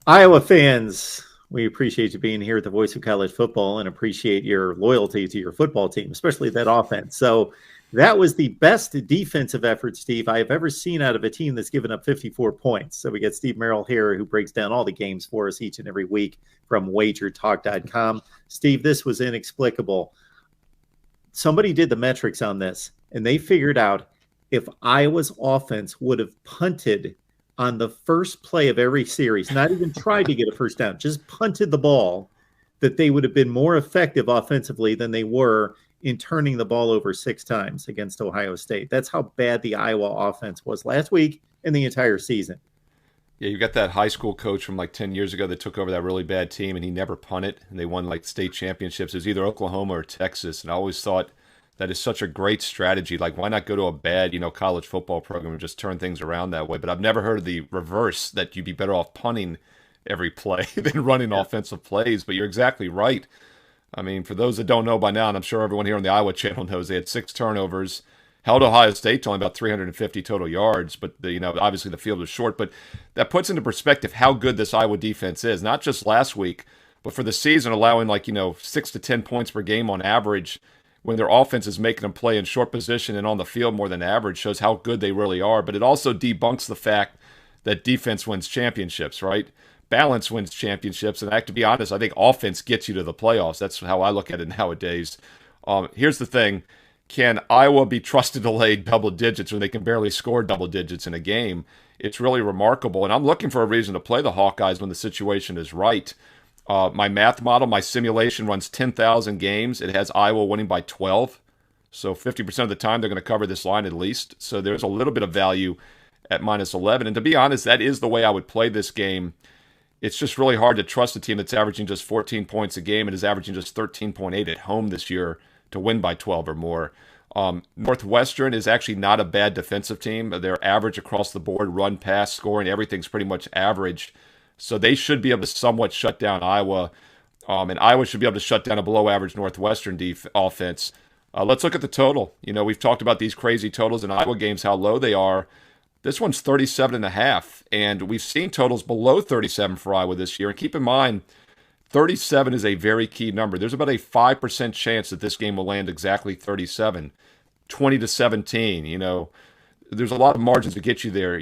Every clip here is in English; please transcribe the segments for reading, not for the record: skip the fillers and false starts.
Iowa fans, we appreciate you being here at the Voice of College Football and appreciate your loyalty to your football team, especially that offense. So that was the best defensive effort, Steve, I have ever seen out of a team that's given up 54 points. So we get Steve Merrill here, who breaks down all the games for us each and every week from wagertalk.com. Steve, this was inexplicable. Somebody did the metrics on this, and they figured out if Iowa's offense would have punted on the first play of every series, not even tried to get a first down, just punted the ball, that they would have been more effective offensively than they were in turning the ball over 6 times against Ohio State. That's how bad the Iowa offense was last week and the entire season. Yeah, you got that high school coach from like 10 years ago that took over that really bad team, and he never punted, and they won like state championships. It was either Oklahoma or Texas, and I always thought that is such a great strategy. Like, why not go to a bad, college football program and just turn things around that way? But I've never heard of the reverse, that you'd be better off punting every play than running offensive plays. But you're exactly right. I mean, for those that don't know by now, and I'm sure everyone here on the Iowa channel knows, they had 6 turnovers, held Ohio State to only about 350 total yards, but obviously the field was short. But that puts into perspective how good this Iowa defense is, not just last week, but for the season, allowing 6 to 10 points per game on average when their offense is making them play in short position and on the field more than average, shows how good they really are. But it also debunks the fact that defense wins championships, right? Balance wins championships. And to be honest, I think offense gets you to the playoffs. That's how I look at it nowadays. Here's the thing. Can Iowa be trusted to lay double digits when they can barely score double digits in a game? It's really remarkable. And I'm looking for a reason to play the Hawkeyes when the situation is right. My math model, my simulation runs 10,000 games. It has Iowa winning by 12. So 50% of the time they're going to cover this line at least. So there's a little bit of value at minus 11. And to be honest, that is the way I would play this game. It's just really hard to trust a team that's averaging just 14 points a game and is averaging just 13.8 at home this year to win by 12 or more. Northwestern is actually not a bad defensive team. They're average across the board, run, pass, scoring, everything's pretty much average. So they should be able to somewhat shut down Iowa, and Iowa should be able to shut down a below-average Northwestern offense. Let's look at the total. We've talked about these crazy totals in Iowa games, how low they are. This one's 37.5, and we've seen totals below 37 for Iowa this year. And keep in mind, 37 is a very key number. There's about a 5% chance that this game will land exactly 37, 20-17. There's a lot of margins to get you there.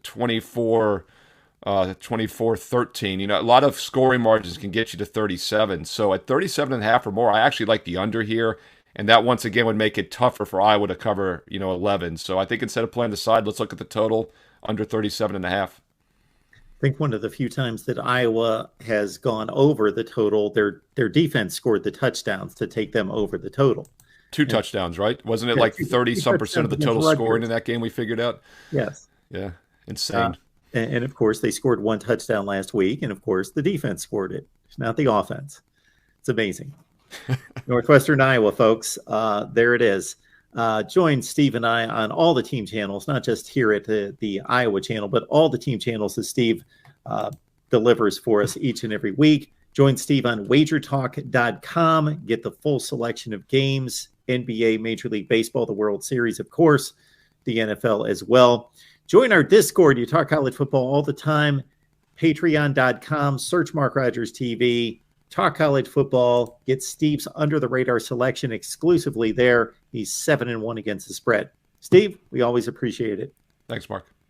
24. 24-13. A lot of scoring margins can get you to 37. So at 37.5 or more, I actually like the under here. And that once again would make it tougher for Iowa to cover, 11. So I think instead of playing the side, let's look at the total under 37.5. I think one of the few times that Iowa has gone over the total, their defense scored the touchdowns to take them over the total. 2 touchdowns, right? Wasn't it like 30-some% of the total scoring in that game we figured out? Yes. Yeah, insane. And of course, they scored 1 touchdown last week. And of course, the defense scored it, not the offense. It's amazing. Northwestern, Iowa, folks. There it is. Join Steve and I on all the team channels, not just here at the Iowa channel, but all the team channels that Steve delivers for us each and every week. Join Steve on wagertalk.com. Get the full selection of games, NBA, Major League Baseball, the World Series, of course, the NFL as well. Join our Discord. You talk college football all the time. Patreon.com. Search MarkRogersTV. Talk college football. Get Steve's under the radar selection exclusively there. He's 7-1 against the spread. Steve, we always appreciate it. Thanks, Mark.